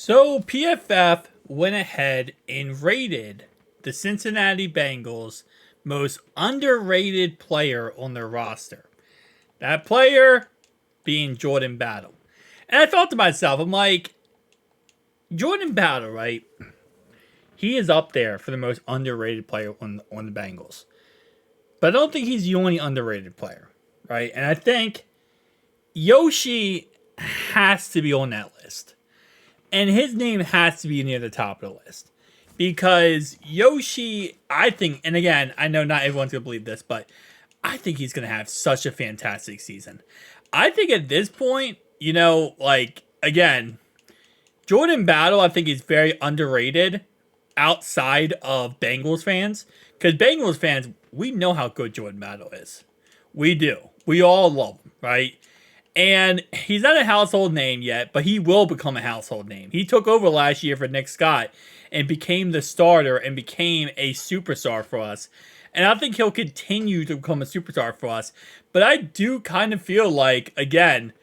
So PFF went ahead and rated the Cincinnati Bengals most underrated player on their roster. That player being Jordan Battle. And I thought to myself, I'm like, Jordan Battle, right? He is up there for the most underrated player on the Bengals. But I don't think he's the only underrated player, right? And I think Yoshi has to be on that list. And his name has to be near the top of the list. Because Yoshi, I think, and again, I know not everyone's going to believe this, but I think he's going to have such a fantastic season. I think at this point, again, Jordan Battle, I think, is very underrated outside of Bengals fans. Because Bengals fans, we know how good Jordan Battle is. We do. We all love him, right? And he's not a household name yet, but he will become a household name. He took over last year for Nick Scott and became the starter and became a superstar for us. And I think he'll continue to become a superstar for us. But I do kind of feel like, again,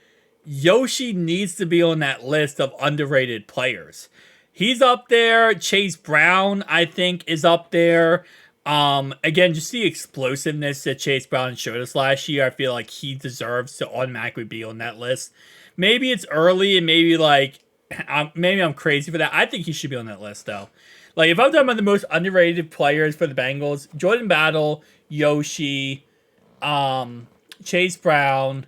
Yoshi needs to be on that list of underrated players. He's up there. Chase Brown, I think, is up there. Again, just the explosiveness that Chase Brown showed us last year, I feel like he deserves to automatically be on that list. Maybe it's early and maybe I'm crazy for that. I think he should be on that list though. Like if I'm talking about the most underrated players for the Bengals, Jordan Battle, Yoshi, Chase Brown,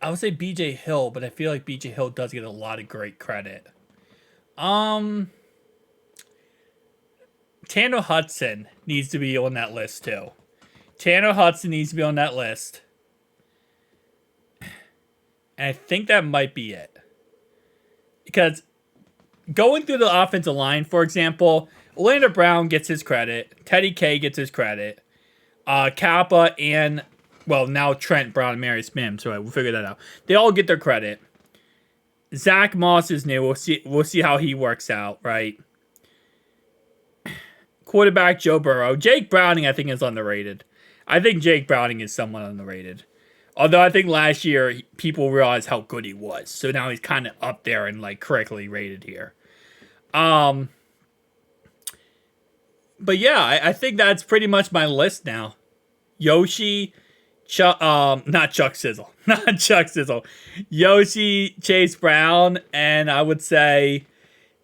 I would say BJ Hill, but I feel like BJ Hill does get a lot of great credit. Tanner Hudson needs to be on that list too. Tanner Hudson needs to be on that list. And I think that might be it. Because going through the offensive line, for example, Orlando Brown gets his credit. Teddy K gets his credit. Kappa and, now Trent Brown and Marius Mims. So we'll figure that out. They all get their credit. Zach Moss is new. We'll see how he works out, right? Quarterback Joe Burrow. Jake Browning, I think, is underrated. I think Jake Browning is somewhat underrated. Although I think last year people realized how good he was. So now he's kind of up there and correctly rated here. But yeah, I think that's pretty much my list now. Yoshi, not Chuck Sizzle. Not Chuck Sizzle. Yoshi, Chase Brown, and I would say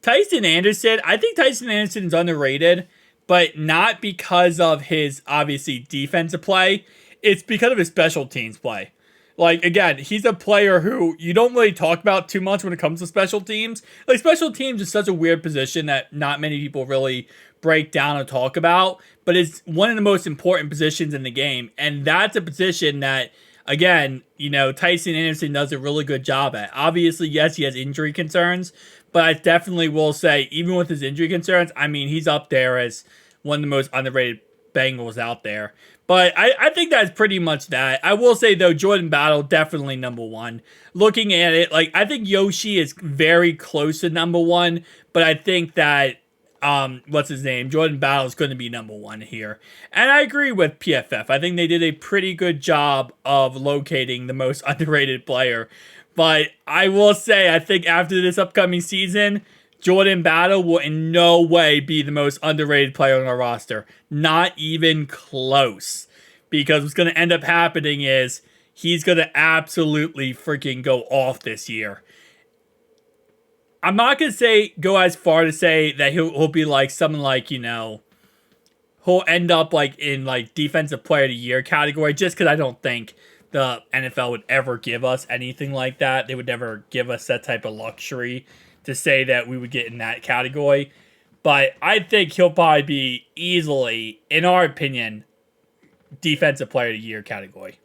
Tyson Anderson. I think Tyson Anderson is underrated, but not because of his, obviously, defensive play. It's because of his special teams play. Again, he's a player who you don't really talk about too much when it comes to special teams. Special teams is such a weird position that not many people really break down or talk about, but it's one of the most important positions in the game. And that's a position that, again, Tyson Anderson does a really good job at. Obviously, yes, he has injury concerns, but I definitely will say, even with his injury concerns, I mean, he's up there as one of the most underrated Bengals out there. But I think that's pretty much that. I will say, though, Jordan Battle, definitely number one. Looking at it, I think Yoshi is very close to number one, but I think that, Jordan Battle is going to be number one here. And I agree with PFF. I think they did a pretty good job of locating the most underrated player. But I will say, I think after this upcoming season, Jordan Battle will in no way be the most underrated player on our roster. Not even close. Because what's going to end up happening is he's going to absolutely freaking go off this year. I'm not going to go as far to say that he'll be someone he'll end up in defensive player of the year category, just because I don't think the NFL would ever give us anything like that. They would never give us that type of luxury to say that we would get in that category. But I think he'll probably be easily, in our opinion, defensive player of the year category.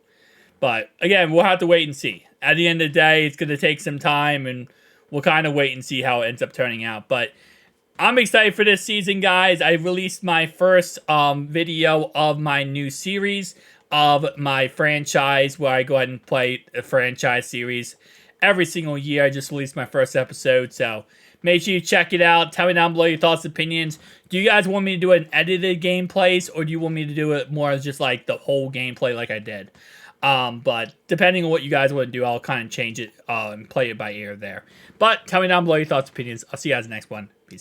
But again, we'll have to wait and see. At the end of the day, it's going to take some time, and we'll kind of wait and see how it ends up turning out. But I'm excited for this season, guys. I released my first video of my new series of my franchise, where I go ahead and play a franchise series every single year. I just released my first episode, so make sure you check it out. Tell me down below your thoughts and opinions. Do you guys want me to do an edited gameplays, or do you want me to do it more as just the whole gameplay like I did? But depending on what you guys want to do, I'll kind of change it and play it by ear there. But tell me down below your thoughts, opinions. I'll see you guys in the next one. Peace.